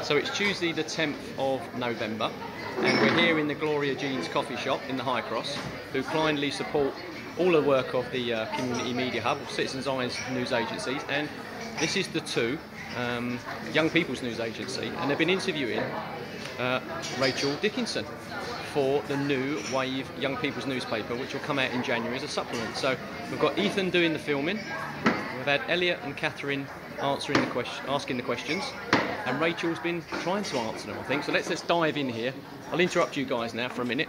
So it's Tuesday the 10th of November and we're here in the Gloria Jean's coffee shop in the High Cross, who kindly support all the work of the Community Media Hub, Citizens' Eyes news agencies, and this is the two Young People's News Agency, and they've been interviewing Rachel Dickinson for the new Wave Young People's newspaper, which will come out in January as a supplement. So we've got Ethan doing the filming, we've had Elliot and Catherine asking the questions, and Rachel's been trying to answer them, I think. So let's dive in here. I'll interrupt you guys now for a minute.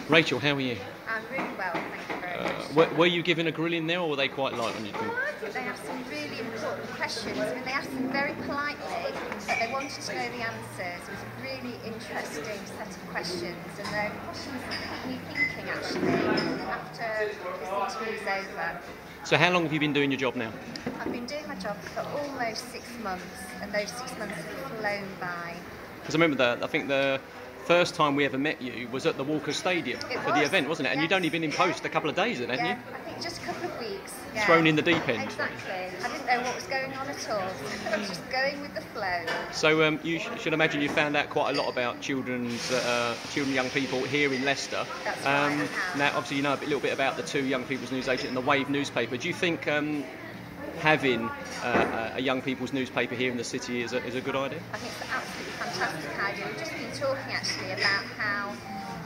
Rachel, how are you? I'm really well, thank you very much. Were you given a grilling there, or were they quite light on you? Well, I think they have some really important questions. I mean, they asked them very politely, but they wanted to know the answers. It was a really interesting set of questions, and the questions kept me thinking, actually, after this interview is over. So how long have you been doing your job now? I've been doing my job for almost 6 months, and those 6 months have flown by. Because I remember I think the first time we ever met you was at the Walker Stadium for the event, wasn't it? And you'd only been in post a couple of days then, hadn't you? I think just a couple of weeks. Yeah. Thrown in the deep end. Exactly. I didn't know what was going on at all. I was just going with the flow. So you should imagine you found out quite a lot about children, young people here in Leicester. That's right. Now, obviously, you know a little bit about the two Young People's News Agent and the Wave newspaper. Do you think having a Young People's newspaper here in the city is a good idea? I think it's an absolutely fantastic idea. We've just been talking actually about how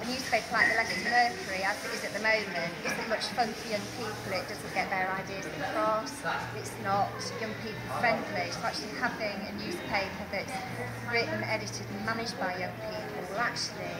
a newspaper like the Leicester Mercury, as it is at the moment, isn't much fun for young people. It doesn't get their ideas across. It's not young people friendly. So actually having a newspaper that's written, edited and managed by young people will actually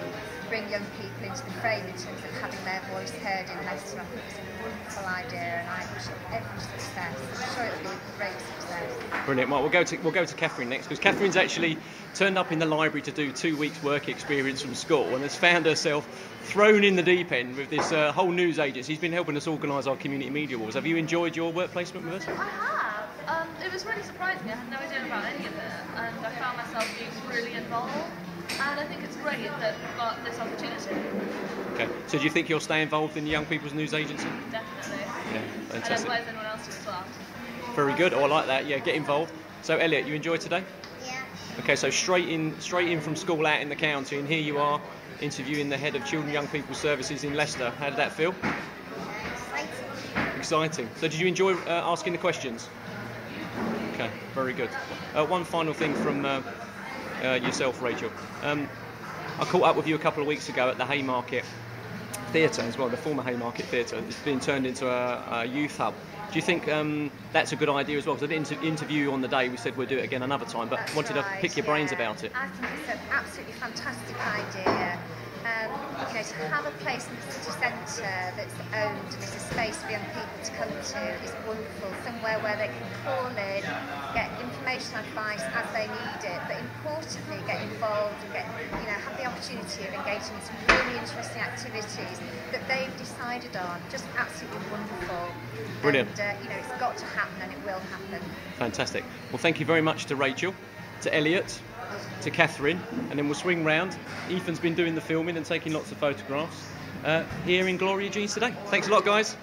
bring young people into the frame in terms of having their voice heard in Leicester. I think it's a wonderful idea, and I wish it every success. I'm sure it'll be a great success. Brilliant. Well, we'll go to Catherine next, because Catherine's actually turned up in the library to do 2 weeks work experience from school and has found herself thrown in the deep end with this whole news agency. He's been helping us organise our community media awards. Have you enjoyed your work placement with us? I have. It was really surprising. I had no idea about any of it, and I found myself being really involved. And I think it's great that we've got this opportunity. Okay. So do you think you'll stay involved in the Young People's News Agency? Definitely. Yeah, fantastic. And advise anyone else to as well. Very good. Oh, I like that. Yeah, get involved. So Elliot, you enjoyed today? Yeah. Okay, so straight in from school out in the county, and here you are interviewing the head of Children and Young People Services in Leicester. How did that feel? Exciting. Exciting. So did you enjoy asking the questions? Okay, very good. One final thing from yourself, Rachel. I caught up with you a couple of weeks ago at the Haymarket Theatre as well, the former Haymarket Theatre. It's been turned into a youth hub. Do you think that's a good idea as well? Because I didn't interview you on the day. We said we'll do it again another time, but That's wanted right, to pick your brains about it. I think it's an absolutely fantastic idea. To have a place in the city centre that's owned and is a space for young people to come to is wonderful. Somewhere where they can call in, get information and advice as they need it, but importantly get involved and have the opportunity of engaging in some really interesting activities that they've decided on. Just absolutely wonderful. Brilliant. And it's got to happen, and it will happen. Fantastic. Well, thank you very much to Rachel, to Elliot, to Catherine, and then we'll swing round. Ethan's been doing the filming and taking lots of photographs here in Gloria Jean's today. Thanks a lot, guys.